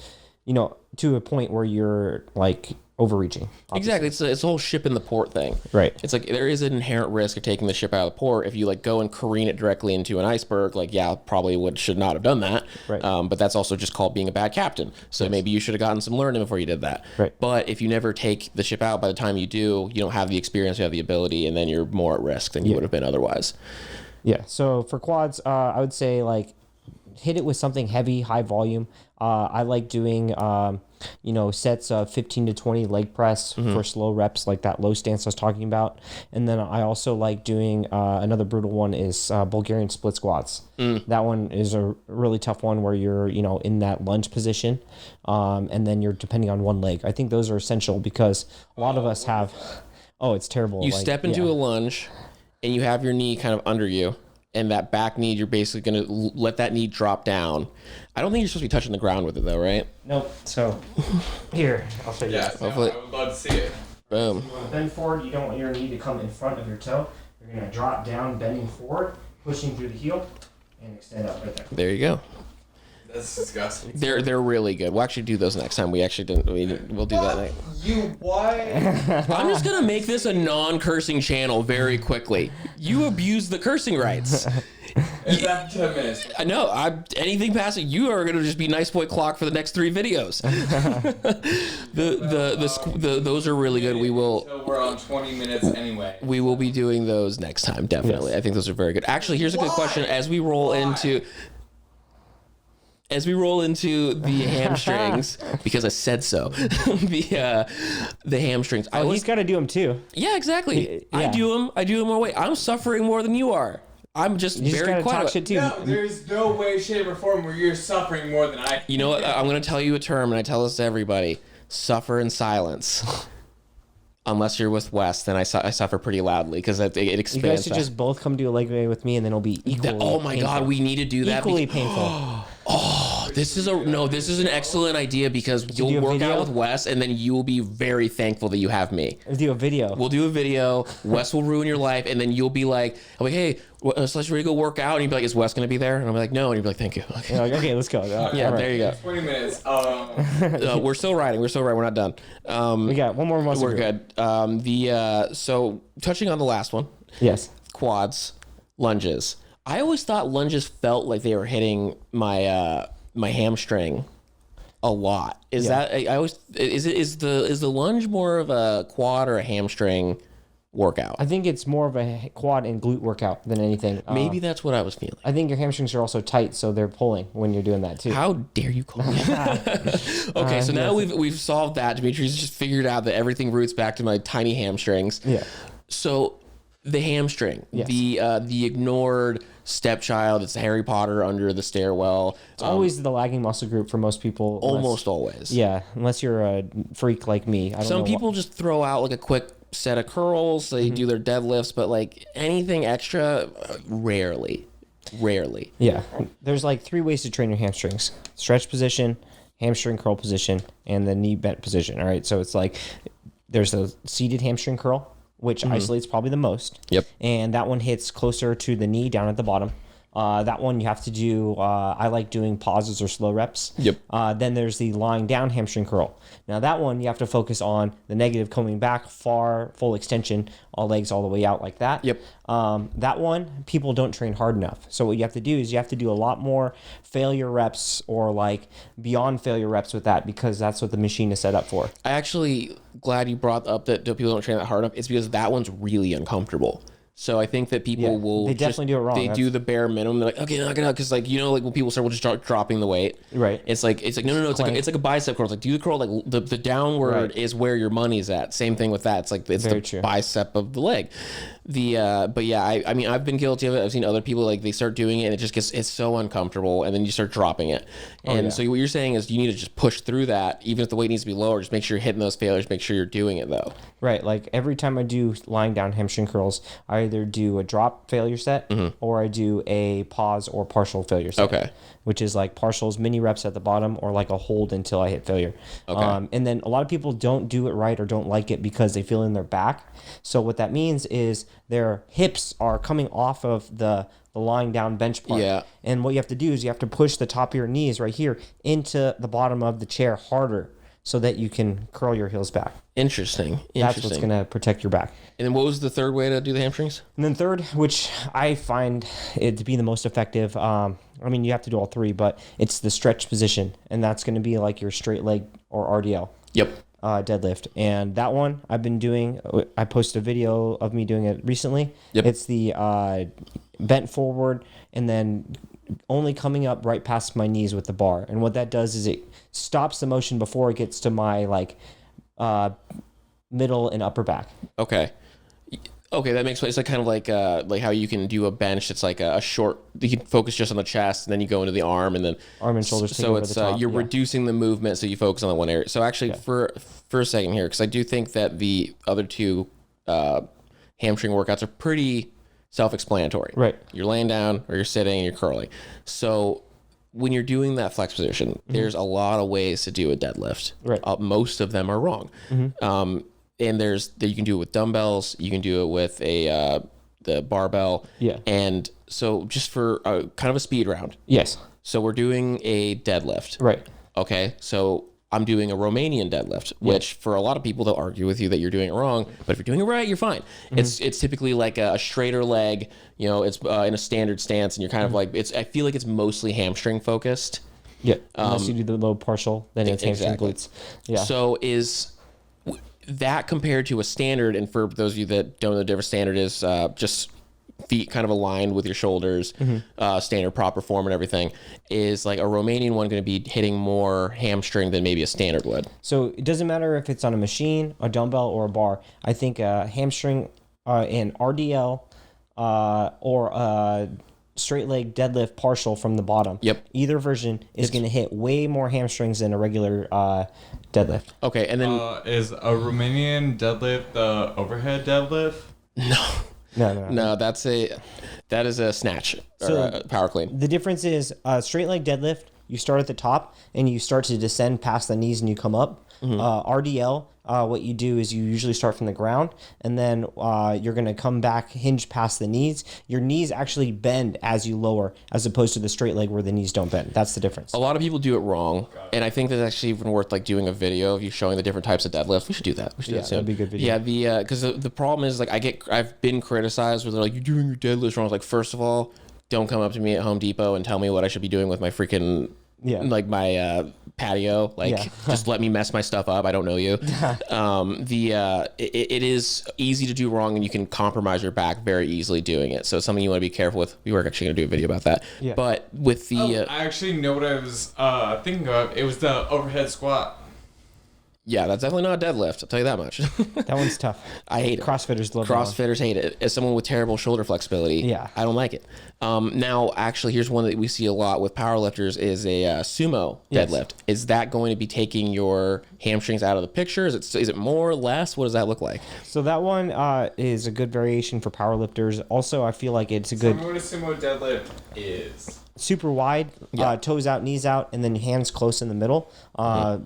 to a point where you're like overreaching. Exactly. It's the whole ship in the port thing. Right. It's like there is an inherent risk of taking the ship out of the port. If you like go and careen it directly into an iceberg, like probably should not have done that. Right. But that's also just called being a bad captain. So maybe you should have gotten some learning before you did that. Right. But if you never take the ship out, by the time you do, you don't have the experience, you have the ability, and then you're more at risk than you would have been otherwise. Yeah. So for quads, I would say like hit it with something heavy, high volume. I like doing sets of 15 to 20 leg press for slow reps, like that low stance I was talking about. And then I also like doing another brutal one is Bulgarian split squats. That one is a really tough one where you're in that lunge position, and then you're depending on one leg. I think those are essential because a lot of us have. Oh, it's terrible. You step into a lunge, and you have your knee kind of under you. And that back knee, you're basically going to let that knee drop down. I don't think you're supposed to be touching the ground with it, though, right? Nope. So, here, I'll show you. Yeah, this. no, I would love to see it. Boom. You want to bend forward. You don't want your knee to come in front of your toe. You're going to drop down, bending forward, pushing through the heel, and extend up right there. There you go. That's disgusting. They're really good. We'll actually do those next time. We'll do that next. You what? I'm just going to make this a non-cursing channel very quickly. You abuse the cursing rights. It's after 10 minutes. I know. Anything past it, you are going to just be nice boy clock for the next 3 videos. Those are really good. We will. So we're on 20 minutes anyway. We will be doing those next time. Definitely. Yes. I think those are very good. Actually, here's a good question. As we roll into the hamstrings, because I said so, the hamstrings. He's got to do them too. Yeah, exactly. Yeah. I do them more weight. I'm suffering more than you are. I'm just You just very got to quiet. talk shit too. No, there's no way, shape, or form where you're suffering more than I. You know what? I'm going to tell you a term, and I tell this to everybody. Suffer in silence. Unless you're with Wes, then I suffer pretty loudly because it expands. You guys should fast. just both come do a leg day with me, and then it'll be equally. Oh my painful. God, we need to do that. Equally painful. This is an excellent idea because do you'll a work video? out with Wes, and then you will be very thankful that you have me. Let's do a video. We'll do a video. Wes will ruin your life, and then you'll be like, hey, Celeste, ready to go work out? And you'll be like, is Wes going to be there? And I'll be like, no. And you'll be like, thank you. Okay. You're like, okay, let's go. Yeah, there you go. 20 minutes. We're still riding. We're not done. We got one more muscle We're group. good. So touching on the last one, Yes. quads, lunges. I always thought lunges felt like they were hitting my my hamstring a lot. Is the lunge more of a quad or a hamstring workout? I think it's more of a quad and glute workout than anything. Maybe that's what I was feeling. I think your hamstrings are also tight, so they're pulling when you're doing that too. How dare you call me? Okay, so now we've solved that. Dimitri's just figured out that everything roots back to my tiny hamstrings. Yeah. So the hamstring, Yes. the ignored stepchild. It's Harry Potter under the stairwell. It's always the lagging muscle group for most people. Almost always. Yeah, unless you're a freak like me. I don't Some know people just throw out like a quick set of curls. They do their deadlifts, but like anything extra, rarely. Yeah. There's like 3 ways to train your hamstrings: stretch position, hamstring curl position, and the knee bent position. All right. So it's like there's a seated hamstring curl, which isolates probably the most. Yep. And that one hits closer to the knee down at the bottom. That one you have to do, I like doing pauses or slow reps. Yep. Then there's the lying down hamstring curl. Now that one you have to focus on the negative coming back far, full extension, all legs all the way out like that. Yep. That one, people don't train hard enough. So what you have to do is you have to do a lot more failure reps or like beyond failure reps with that, because that's what the machine is set up for. I actually glad you brought up that people don't train that hard enough. It's because that one's really uncomfortable. So I think that people will they definitely do it wrong. They do the bare minimum. They're like, okay, knock it out, because like like when people start just dropping the weight, Right. It's like no, it's like a bicep curl. It's like do the curl, like the downward Right. is where your money's at. Same thing with that. It's like it's Very the true. bicep of the leg. But yeah, I mean I've been guilty of it. I've seen other people like they start doing it and it just it's so uncomfortable, and then you start dropping it. And yeah. so what you're saying is you need to just push through that, even if the weight needs to be lower. Just make sure you're hitting those failures. Make sure you're doing it though. Right. Like every time I do lying down hamstring curls, I either do a drop failure set or I do a pause or partial failure set. Okay. Which is like partials, mini reps at the bottom, or like a hold until I hit failure. Okay. And then a lot of people don't do it right or don't like it because they feel in their back. So what that means is their hips are coming off of the lying down bench part. Yeah. And what you have to do is you have to push the top of your knees right here into the bottom of the chair harder so that you can curl your heels back. Interesting. That's what's going to protect your back. And then what was the third way to do the hamstrings? And then third, which I find it to be the most effective, I mean, you have to do all 3, but it's the stretch position. And that's going to be like your straight leg or RDL. Yep. Deadlift. And that one I've been doing, I posted a video of me doing it recently. Yep. It's the bent forward and then only coming up right past my knees with the bar. And what that does is it stops the motion before it gets to my middle and upper back. Okay. Okay, that makes sense. It's like kind of like how you can do a bench. It's like a short. You can focus just on the chest, and then you go into the arm, and then Arm and shoulders take So over it's the top, you're yeah. reducing the movement, so you focus on the one area. So actually, for a second here, because I do think that the other two hamstring workouts are pretty self-explanatory. Right. You're laying down, or you're sitting, and you're curling. So when you're doing that flex position, there's a lot of ways to do a deadlift. Right. Most of them are wrong. And you can do it with dumbbells. You can do it with the barbell. Yeah. And so just for kind of a speed round. Yes. So we're doing a deadlift. Right. Okay. So I'm doing a Romanian deadlift, which for a lot of people, they'll argue with you that you're doing it wrong. But if you're doing it right, you're fine. It's typically like a straighter leg. It's in a standard stance, and you're kind of like I feel like it's mostly hamstring focused. Yeah. Unless you do the low partial, then it's hamstring exactly. glutes. Yeah. So is that compared to a standard, and for those of you that don't know the difference, standard is just feet kind of aligned with your shoulders, standard proper form and everything, is like a Romanian one going to be hitting more hamstring than maybe a standard would? So it doesn't matter if it's on a machine, a dumbbell, or a bar. I think hamstring in RDL or a straight leg deadlift partial from the bottom. Yep. Either version is going to hit way more hamstrings than a regular deadlift. Okay, and then Is a Romanian deadlift the overhead deadlift? No. that is a snatch or a power clean. The difference is straight leg deadlift, you start at the top and you start to descend past the knees and you come up. RDL, what you do is you usually start from the ground and then you're going to come back, hinge past the knees. Your knees actually bend as you lower, as opposed to the straight leg where the knees don't bend. That's the difference. A lot of people do it wrong, and I think that's actually even worth like doing a video of you showing the different types of deadlift. We should do that. We should do that soon. that'd be a good video. Yeah, because the problem is like I've been criticized where they're like, you're doing your deadlifts wrong. I was like, first of all, don't come up to me at Home Depot and tell me what I should be doing with my freaking like my patio. Like just let me mess my stuff up. I don't know you. It is easy to do wrong, and you can compromise your back very easily doing it. So it's something you want to be careful with. We were actually going to do a video about that. Yeah. But with the I actually know what I was thinking of. It was the overhead squat. yeah, that's definitely not a deadlift. I'll tell you that much. That one's tough. I hate it. CrossFitters love that one. CrossFitters hate it. As someone with terrible shoulder flexibility, Yeah. I don't like it. Now, actually, here's one that we see a lot with powerlifters is a sumo Yes. deadlift. Is that going to be taking your hamstrings out of the picture? Is it more or less? What does that look like? So that one is a good variation for powerlifters. Also, I feel like it's a Tell good me what a sumo deadlift is. super wide, toes out, knees out, and then hands close in the middle.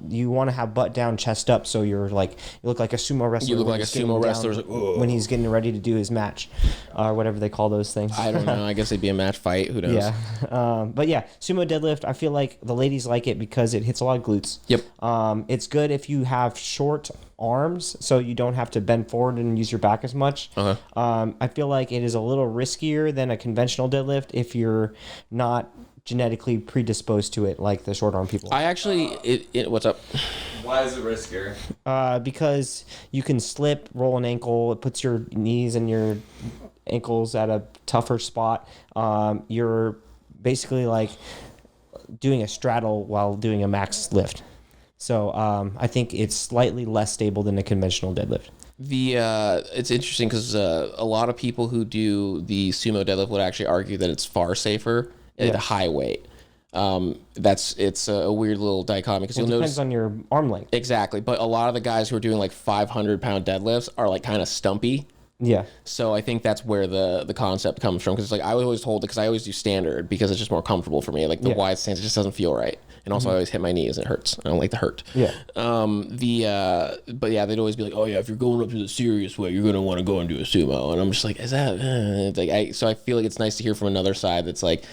You want to have butt down, chest up, so you look like a sumo wrestler. You look when like a he's getting sumo down- wrestler. Like, "Whoa." when he's getting ready to do his match, or whatever they call those things. I don't know. I guess it'd be a match fight. Who knows? Yeah, but yeah, sumo deadlift. I feel like the ladies like it because it hits a lot of glutes. Yep. It's good if you have short arms, so you don't have to bend forward and use your back as much. I feel like it is a little riskier than a conventional deadlift if you're not genetically predisposed to it, like the short arm people. I actually, what's up? Why is it riskier? Because you can slip, roll an ankle. It puts your knees and your ankles at a tougher spot. You're basically like doing a straddle while doing a max lift. So I think it's slightly less stable than a conventional deadlift. It's interesting because a lot of people who do the sumo deadlift would actually argue that it's far safer at a high weight. It's a weird little dichotomy because It you'll depends notice on your arm length. exactly. But a lot of the guys who are doing like 500-pound deadlifts are like kind of stumpy. Yeah. So I think that's where the concept comes from because like I was always told because I always do standard because it's just more comfortable for me. Like the wide stance just doesn't feel right, and also I always hit my knees and it hurts. I don't like the hurt. Yeah. But yeah, they'd always be like, oh yeah, if you're going up to the serious way, you're gonna want to go and do a sumo, and I'm just like, is that so I feel like it's nice to hear from another side that's like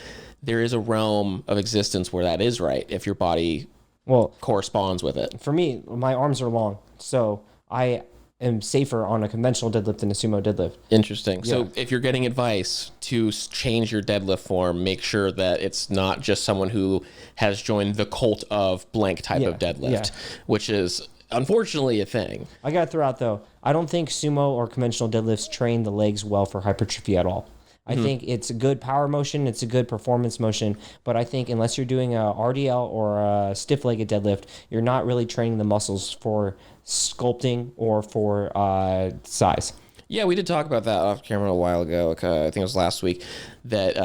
there is a realm of existence where that is right if your body Well, corresponds with it. for me, my arms are long, so I am safer on a conventional deadlift than a sumo deadlift. Interesting. Yeah. So if you're getting advice to change your deadlift form, make sure that it's not just someone who has joined the cult of blank type of deadlift, which is unfortunately a thing. I gotta throw out though, I don't think sumo or conventional deadlifts train the legs well for hypertrophy at all. I think it's a good power motion. It's a good performance motion. But I think unless you're doing a RDL or a stiff-legged deadlift, you're not really training the muscles for sculpting or for size. Yeah, we did talk about that off camera a while ago. I think it was last week. That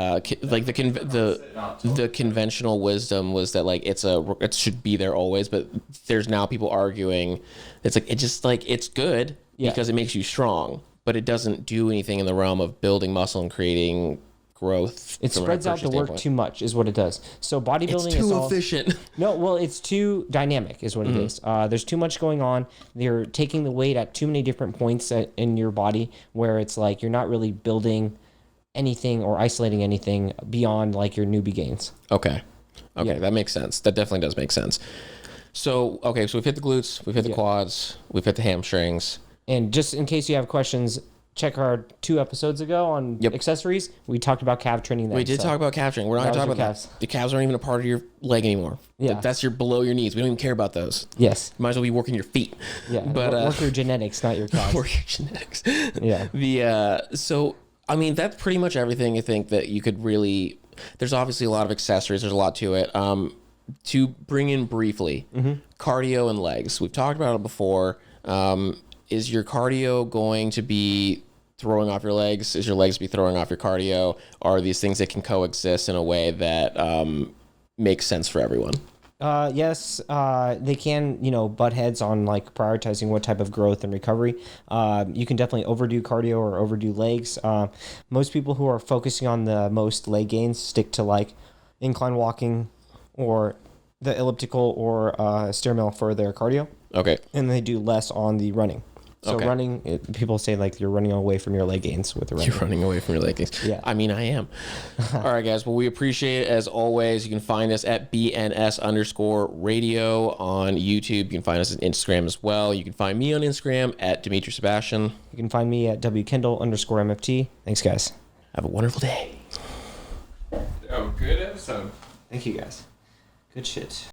like the conventional wisdom was that like it should be there always, but there's now people arguing it's like it's good because it makes you strong, but it doesn't do anything in the realm of building muscle and creating growth. It spreads out the work too much, is what it does. So bodybuilding It's too efficient. No, well, it's too dynamic, is what it is. There's too much going on. You're taking the weight at too many different points in your body, where it's like you're not really building anything or isolating anything beyond like your newbie gains. Okay, that makes sense. That definitely does make sense. So so we've hit the glutes, we've hit the quads, we've hit the hamstrings. And just in case you have questions, check our 2 episodes ago on accessories. We talked about calf training. We did talk about calf training. We're not going to talk about calves. that. The calves aren't even a part of your leg anymore. Yeah. That's below your knees. We don't even care about those. Yes. You might as well be working your feet. Yeah. But work your genetics, not your calves. Work your genetics. Yeah. So I mean that's pretty much everything I think that you could really. There's obviously a lot of accessories. There's a lot to it. To bring in briefly, cardio and legs. We've talked about it before. Is your cardio going to be throwing off your legs? Is your legs be throwing off your cardio? Are these things that can coexist in a way that makes sense for everyone? Yes, they can, butt heads on like prioritizing what type of growth and recovery. You can definitely overdo cardio or overdo legs. Most people who are focusing on the most leg gains stick to like incline walking or the elliptical or stair mill for their cardio. Okay. And they do less on the running. So running, people say like you're running away from your leg gains with the running. You're running away from your leg gains. Yeah. I mean, I am. All right, guys. Well, we appreciate it as always. You can find us at BNS_radio on YouTube. You can find us on Instagram as well. You can find me on Instagram at Dimitri Sebastian. You can find me at WKendall_MFT. Thanks, guys. Have a wonderful day. Oh, good episode. Thank you, guys. Good shit.